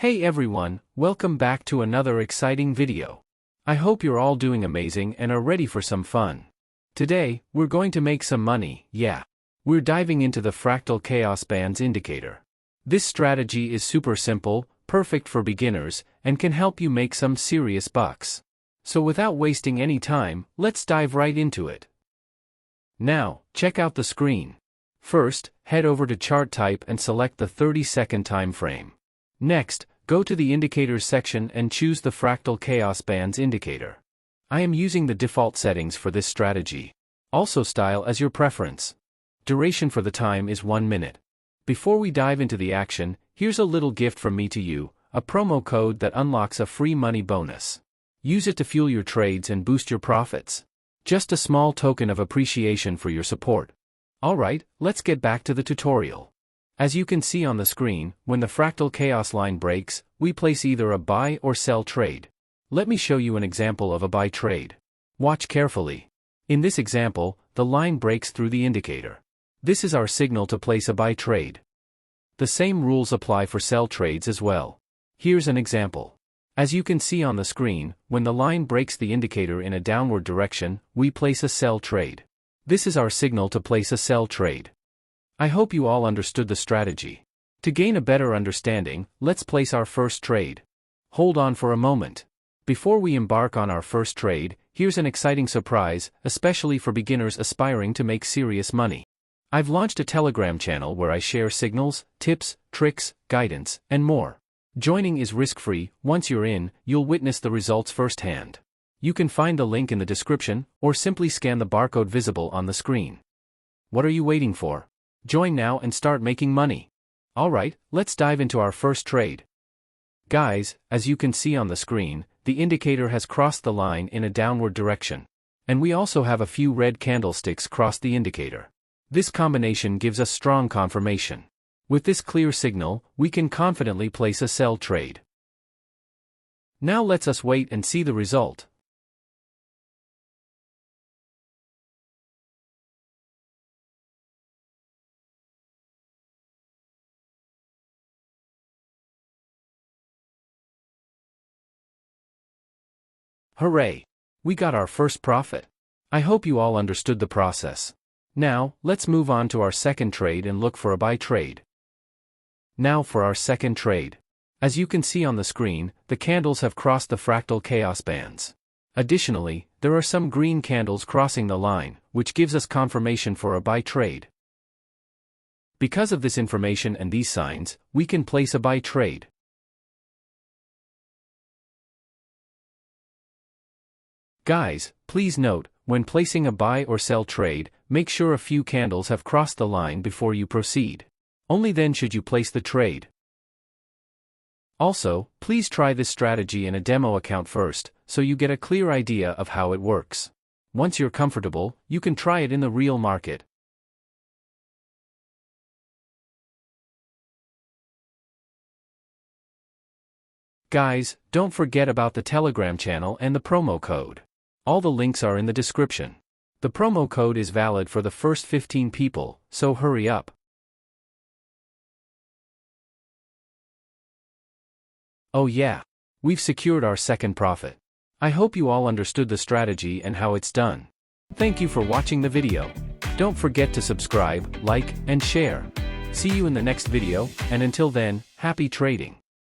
Hey everyone, welcome back to another exciting video. I hope you're all doing amazing and are ready for some fun. Today, we're going to make some money, yeah. We're diving into the fractal chaos bands indicator. This strategy is super simple, perfect for beginners, and can help you make some serious bucks. So without wasting any time, let's dive right into it. Now, check out the screen. First, head over to chart type and select the 30-second time frame. Next, go to the Indicators section and choose the Fractal Chaos Bands indicator. I am using the default settings for this strategy. Also style as your preference. Duration for the time is 1 minute. Before we dive into the action, here's a little gift from me to you, a promo code that unlocks a free money bonus. Use it to fuel your trades and boost your profits. Just a small token of appreciation for your support. Alright, let's get back to the tutorial. As you can see on the screen, when the fractal chaos line breaks, we place either a buy or sell trade. Let me show you an example of a buy trade. Watch carefully. In this example, the line breaks through the indicator. This is our signal to place a buy trade. The same rules apply for sell trades as well. Here's an example. As you can see on the screen, when the line breaks the indicator in a downward direction, we place a sell trade. This is our signal to place a sell trade. I hope you all understood the strategy. To gain a better understanding, let's place our first trade. Hold on for a moment. Before we embark on our first trade, here's an exciting surprise, especially for beginners aspiring to make serious money. I've launched a Telegram channel where I share signals, tips, tricks, guidance, and more. Joining is risk-free. Once you're in, you'll witness the results firsthand. You can find the link in the description, or simply scan the barcode visible on the screen. What are you waiting for? Join now and start making money. Alright, let's dive into our first trade. Guys, as you can see on the screen, the indicator has crossed the line in a downward direction. And we also have a few red candlesticks cross the indicator. This combination gives us strong confirmation. With this clear signal, we can confidently place a sell trade. Now let's us wait and see the result. Hooray! We got our first profit. I hope you all understood the process. Now, let's move on to our second trade and look for a buy trade. Now for our second trade. As you can see on the screen, the candles have crossed the fractal chaos bands. Additionally, there are some green candles crossing the line, which gives us confirmation for a buy trade. Because of this information and these signs, we can place a buy trade. Guys, please note, when placing a buy or sell trade, make sure a few candles have crossed the line before you proceed. Only then should you place the trade. Also, please try this strategy in a demo account first, so you get a clear idea of how it works. Once you're comfortable, you can try it in the real market. Guys, don't forget about the Telegram channel and the promo code. All the links are in the description. The promo code is valid for the first 15 people, so hurry up. Oh yeah! We've secured our second profit. I hope you all understood the strategy and how it's done. Thank you for watching the video. Don't forget to subscribe, like, and share. See you in the next video, and until then, happy trading.